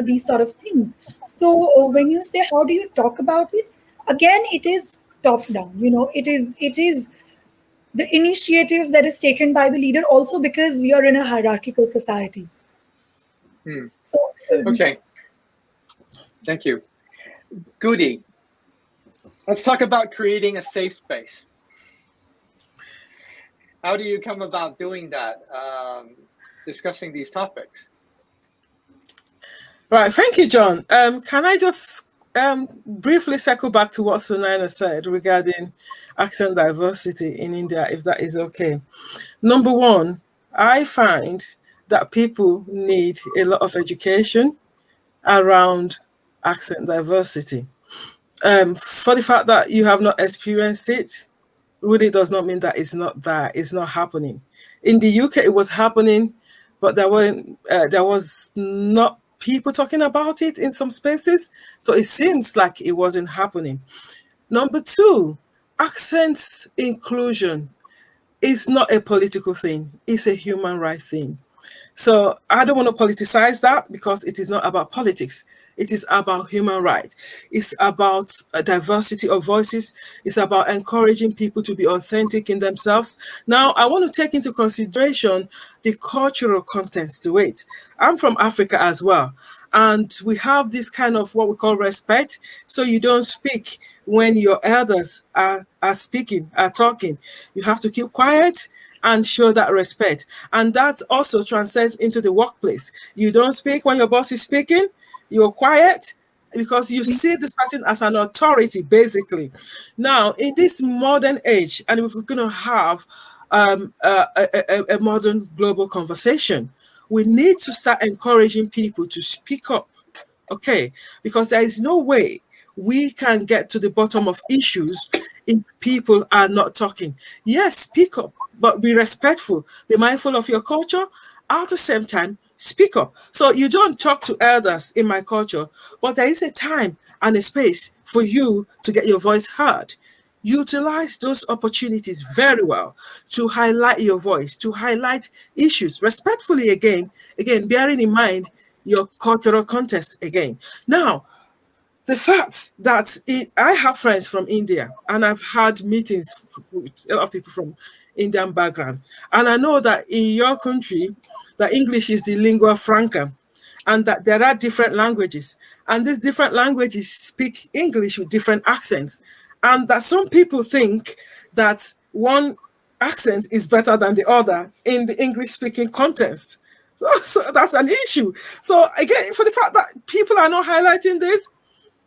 these sort of things. So when you say how do you talk about it, again, it is top down. It is the initiatives that is taken by the leader, also because we are in a hierarchical society. So okay, thank you. Goodie, let's talk about creating a safe space. How do you come about doing that, discussing these topics? Right, thank you, John. Can I just briefly circle back to what Ssunaina said regarding accent diversity in India, if that is okay? Number one, I find that people need a lot of education around accent diversity. For the fact that you have not experienced it really does not mean that it's not happening. In the UK, it was happening, but there was not people talking about it in some spaces, so it seems like it wasn't happening. Number two, accent inclusion is not a political thing, it's a human right thing. So I don't want to politicize that, because it is not about politics. It is about human rights. It's about a diversity of voices. It's about encouraging people to be authentic in themselves. Now, I want to take into consideration the cultural context to it. I'm from Africa as well. And we have this kind of what we call respect. So you don't speak when your elders are speaking, are talking. You have to keep quiet and show that respect. And that also transcends into the workplace. You don't speak when your boss is speaking, you're quiet because you see this person as an authority, basically. Now, in this modern age, and if we're going to have a modern global conversation, we need to start encouraging people to speak up, okay? Because there is no way we can get to the bottom of issues if people are not talking. Yes, speak up, but be respectful, be mindful of your culture. At the same time, speak up. So you don't talk to elders in my culture, but there is a time and a space for you to get your voice heard. Utilize those opportunities very well to highlight your voice, to highlight issues respectfully again, bearing in mind your cultural context again. Now, the fact that I have friends from India and I've had meetings with a lot of people from Indian background, and I know that in your country, that English is the lingua franca, and that there are different languages, and these different languages speak English with different accents, and that some people think that one accent is better than the other in the English-speaking context. So that's an issue. So again, for the fact that people are not highlighting this,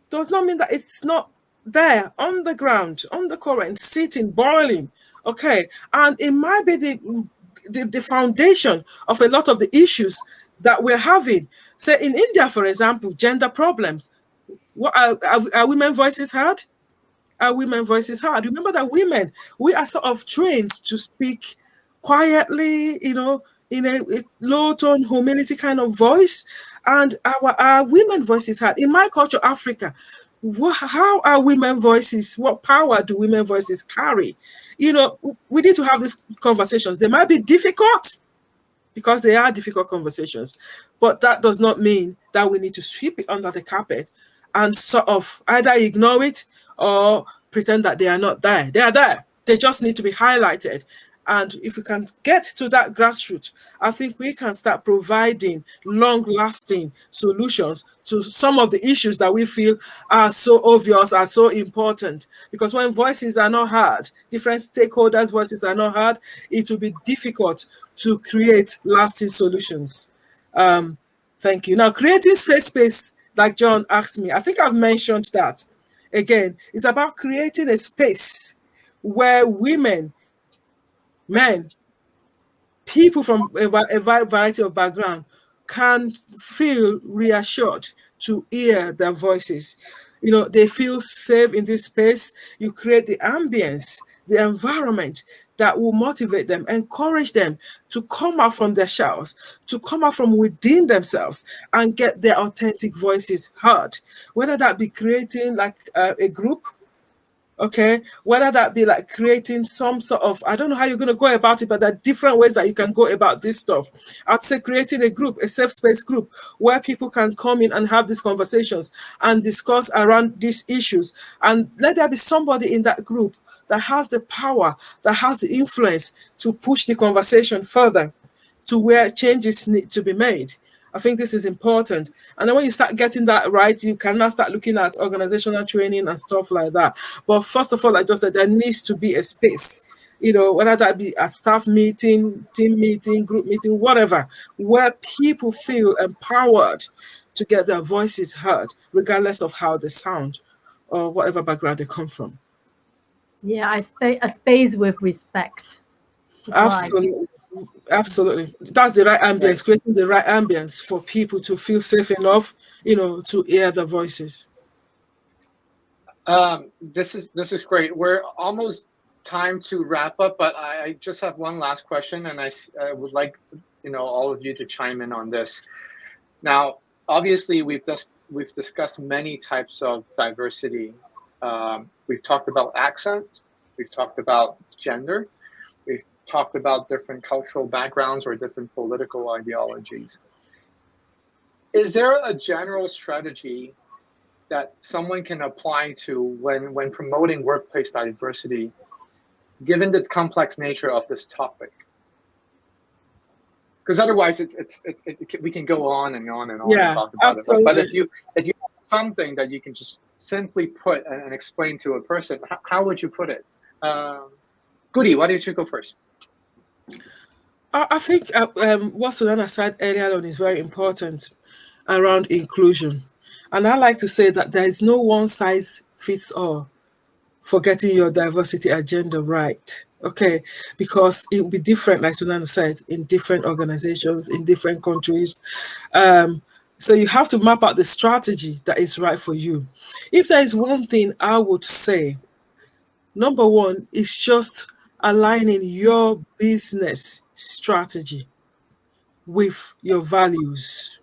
does not mean that it's not there on the ground, on the current, sitting, boiling. Okay. And it might be the foundation of a lot of the issues that we're having. Say in India, for example, gender problems. What are women's voices heard? Are women's voices heard? Remember that women, we are sort of trained to speak quietly, you know, in a low tone, humility kind of voice, and our women voices heard. In my culture, Africa, how are women voices? What power do women voices carry? You know, we need to have these conversations. They might be difficult because they are difficult conversations, but that does not mean that we need to sweep it under the carpet and sort of either ignore it or pretend that they are not there. They are there. They just need to be highlighted. And if we can get to that grassroots, I think we can start providing long-lasting solutions to some of the issues that we feel are so obvious, are so important. Because when voices are not heard, different stakeholders' voices are not heard, it will be difficult to create lasting solutions. Thank you. Now, creating space, like John asked me, I think I've mentioned that. Again, it's about creating a space where women, men, people from a variety of background can feel reassured to hear their voices. You know, they feel safe in this space. You create the ambience, the environment that will motivate them, encourage them to come out from their shells, to come out from within themselves and get their authentic voices heard. Whether that be creating like a group, okay, whether that be like creating some sort of, I don't know how you're going to go about it, but there are different ways that you can go about this stuff. I'd say creating a group, a safe space group, where people can come in and have these conversations and discuss around these issues. And let there be somebody in that group that has the power, that has the influence to push the conversation further to where changes need to be made. I think this is important. And then when you start getting that right, you can now start looking at organizational training and stuff like that. But first of all, I just said there needs to be a space, you know, whether that be a staff meeting, team meeting, group meeting, whatever, where people feel empowered to get their voices heard, regardless of how they sound or whatever background they come from. Yeah, a space with respect. Absolutely. Absolutely. That's the right ambience, creating the right ambience for people to feel safe enough, you know, to hear the voices. This is great. We're almost time to wrap up, but I just have one last question, and I would like, you know, all of you to chime in on this. Now, obviously, we've discussed many types of diversity. We've talked about accent. We've talked about gender. We've talked about different cultural backgrounds or different political ideologies. Is there a general strategy that someone can apply to when promoting workplace diversity, given the complex nature of this topic? because otherwise we can go on and on and on and Yeah, talk about absolutely. it. But if you have something that you can just simply put and explain to a person, how would you put it? Goodie, why don't you go first? I think what Ssunaina said earlier on is very important around inclusion. And I like to say that there is no one size fits all for getting your diversity agenda right. Okay, because it will be different, like Ssunaina said, in different organizations, in different countries. So you have to map out the strategy that is right for you. If there is one thing I would say, number one is just aligning your business strategy with your values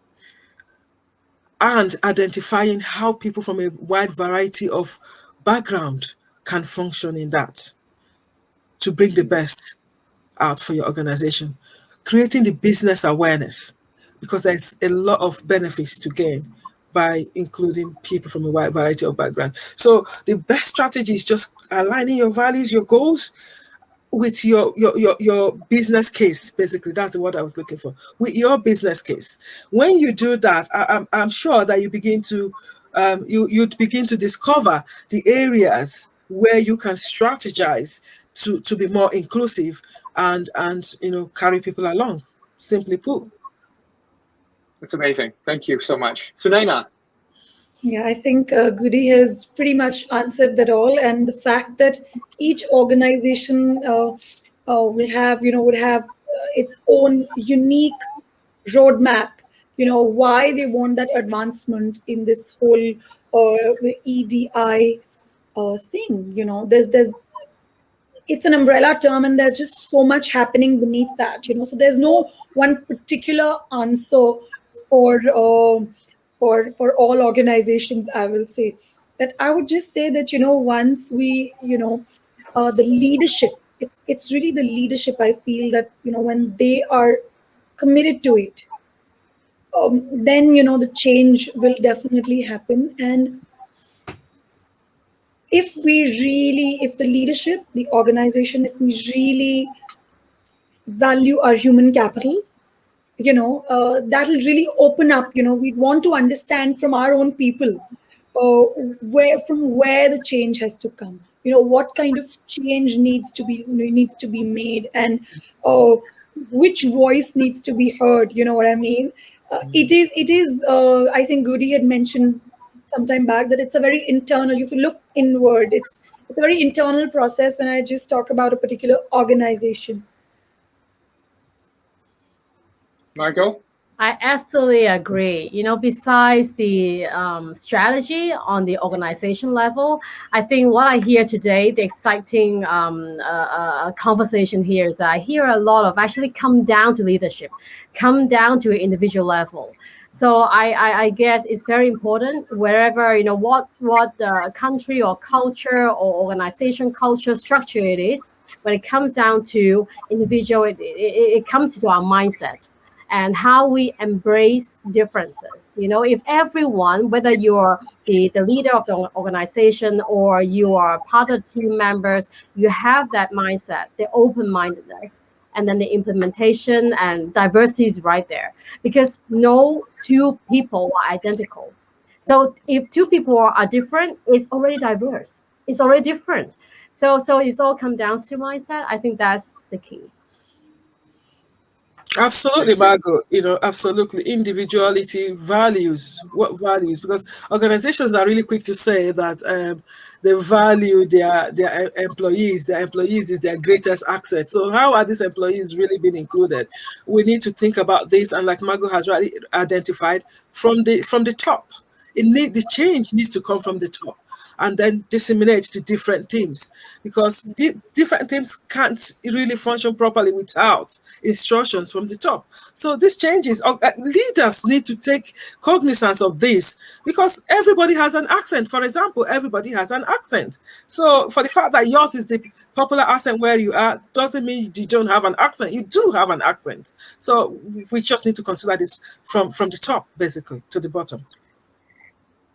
and identifying how people from a wide variety of background can function in that to bring the best out for your organization. Creating the business awareness, because there's a lot of benefits to gain by including people from a wide variety of background. So the best strategy is just aligning your values, your goals, with your business case. Basically, that's the word I was looking for. With your business case, when you do that, I'm sure that you begin to you'd begin to discover the areas where you can strategize to be more inclusive and carry people along. Simply put. That's amazing. Thank you so much, Ssunaina. Yeah, I think Goody has pretty much answered that all, and the fact that each organization would have its own unique roadmap. Why they want that advancement in this whole EDI thing. There's it's an umbrella term, and there's just so much happening beneath that. So there's no one particular answer for for all organizations, I will say. That I would just say that once we the leadership, it's really the leadership, I feel that when they are committed to it, then the change will definitely happen. And if the leadership, the organization, if we really value our human capital, that'll really open up. We want to understand from our own people where the change has to come. What kind of change needs to be made, and which voice needs to be heard. You know what I mean? It is. I think Goody had mentioned sometime back that it's a very internal. If you look inward, it's a very internal process. When I just talk about a particular organization. Margot? I absolutely agree. Besides the strategy on the organization level, I think what I hear today, the exciting conversation here is that I hear a lot of actually come down to leadership, come down to an individual level. So I guess it's very important wherever, what country or culture or organization culture structure it is, when it comes down to individual, it comes to our mindset and how we embrace differences. If everyone, whether you're the leader of the organization or you are part of team members, you have that mindset, the open-mindedness, and then the implementation and diversity is right there, because no two people are identical. So if two people are different, it's already diverse. It's already different. So it's all come down to mindset. I think that's the key. Absolutely, Margot. Absolutely. Individuality, values. What values? Because organizations are really quick to say that they value their employees. Their employees is their greatest asset. So how are these employees really being included? We need to think about this, and like Margot has rightly identified, from the top. The change needs to come from the top and then disseminate to different teams, because different teams can't really function properly without instructions from the top. So these changes, leaders need to take cognizance of this, because everybody has an accent. For example, everybody has an accent. So for the fact that yours is the popular accent where you are, doesn't mean you don't have an accent. You do have an accent. So we just need to consider this from the top, basically, to the bottom.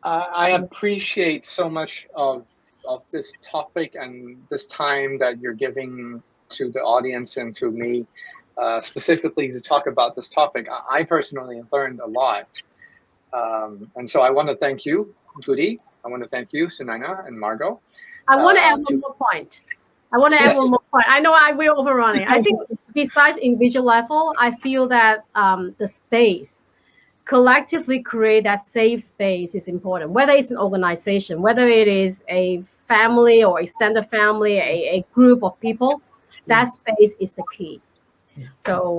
I appreciate so much of this topic and this time that you're giving to the audience and to me. specifically to talk about this topic. I personally learned a lot. And so I want to thank you, Goodie. I want to thank you, Ssunaina and Margot. I want to add one more point. I know I will overrun it. I think besides individual level, I feel that the space, collectively create that safe space is important, whether it's an organization, whether it is a family or extended family, a group of people, that space is the key. So,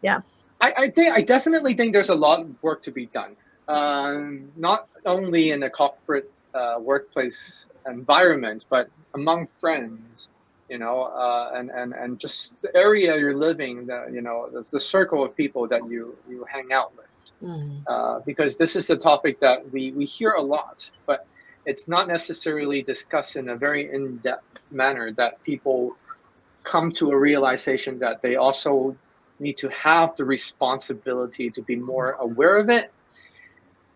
yeah. I definitely think there's a lot of work to be done, not only in a corporate workplace environment, but among friends, and just the area you're living, the circle of people that you hang out with. Because this is a topic that we hear a lot, but it's not necessarily discussed in a very in-depth manner, that people come to a realization that they also need to have the responsibility to be more aware of it,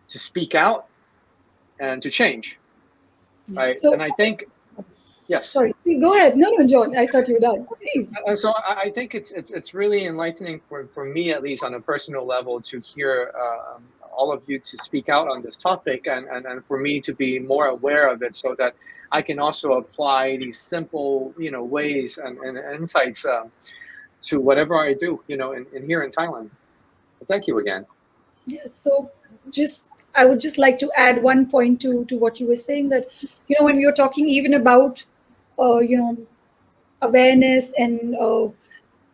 to speak out, and to change. Right? And I think, yes. Sorry, please go ahead. No, John, I thought you were done. Please. And so I think it's really enlightening for me, at least on a personal level, to hear all of you to speak out on this topic, and for me to be more aware of it, so that I can also apply these simple, ways and insights to whatever I do, in here in Thailand. Thank you again. Yeah, so I would just like to add one point to what you were saying, that, when you're talking even about, awareness and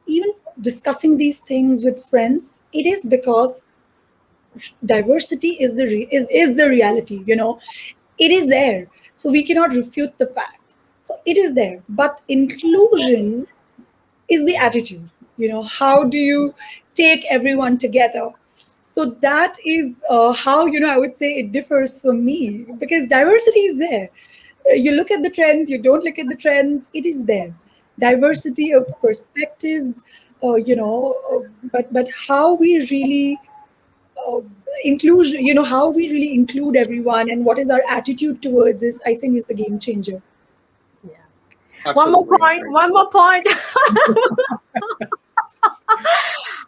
even discussing these things with friends, it is because diversity is the reality, it is there. So we cannot refute the fact. So it is there. But inclusion is the attitude. How do you take everyone together? So that is how, I would say it differs for me, because diversity is there. You look at the trends, you don't look at the trends, it is there. Diversity of perspectives, but how we really inclusion, how we really include everyone and what is our attitude towards this, I think is the game changer. Yeah. Absolutely. One more point.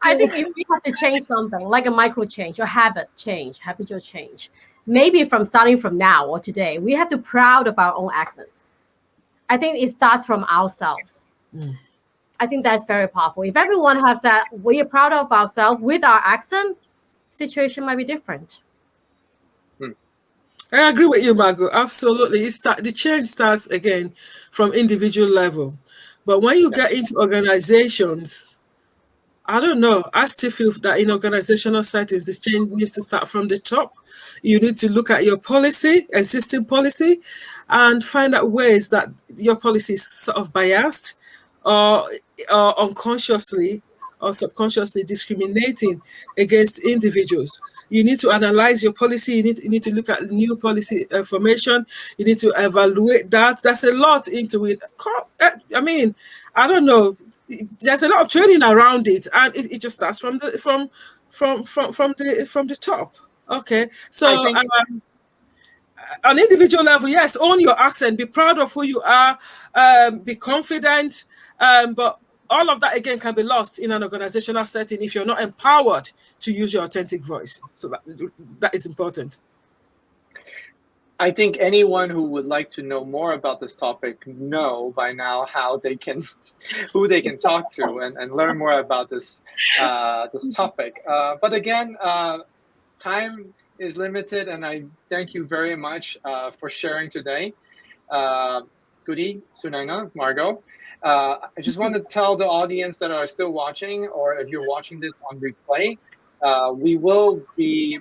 I think if we have to change something, like a micro change or habitual change, maybe starting from now or today, we have to be proud of our own accent. I think it starts from ourselves. I think that's very powerful. If everyone has that, we are proud of ourselves with our accent, situation might be different. I agree with you, Margot. Absolutely. The change starts again from individual level. But when you get into organizations, I don't know. I still feel that in organizational settings, this change needs to start from the top. You need to look at your existing policy, and find out ways that your policy is sort of biased or unconsciously or subconsciously discriminating against individuals. You need to analyze your policy. You need to look at new policy formation. You need to evaluate that. There's a lot into it. I mean, I don't know. There's a lot of training around it, and it just starts from the top. Okay, so on individual level, yes, own your accent, be proud of who you are, be confident, but all of that again can be lost in an organizational setting if you're not empowered to use your authentic voice. So that is important. I think anyone who would like to know more about this topic know by now who they can talk to and learn more about this topic. But again, time is limited, and I thank you very much for sharing today. Goodie, Ssunaina, Margot. I just want to tell the audience that are still watching, or if you're watching this on replay, we will be.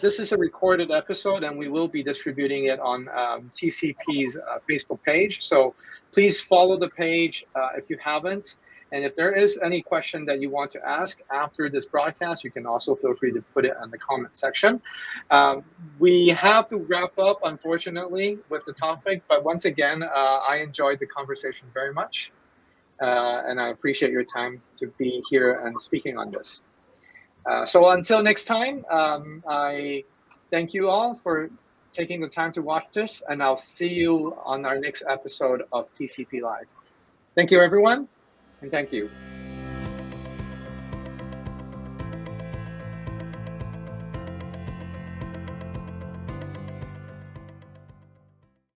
This is a recorded episode, and we will be distributing it on TCP's Facebook page. So please follow the page if you haven't. And if there is any question that you want to ask after this broadcast, you can also feel free to put it in the comment section. We have to wrap up, unfortunately, with the topic. But once again, I enjoyed the conversation very much. And I appreciate your time to be here and speaking on this. So until next time, I thank you all for taking the time to watch this, and I'll see you on our next episode of TCP Live. Thank you, everyone, and thank you.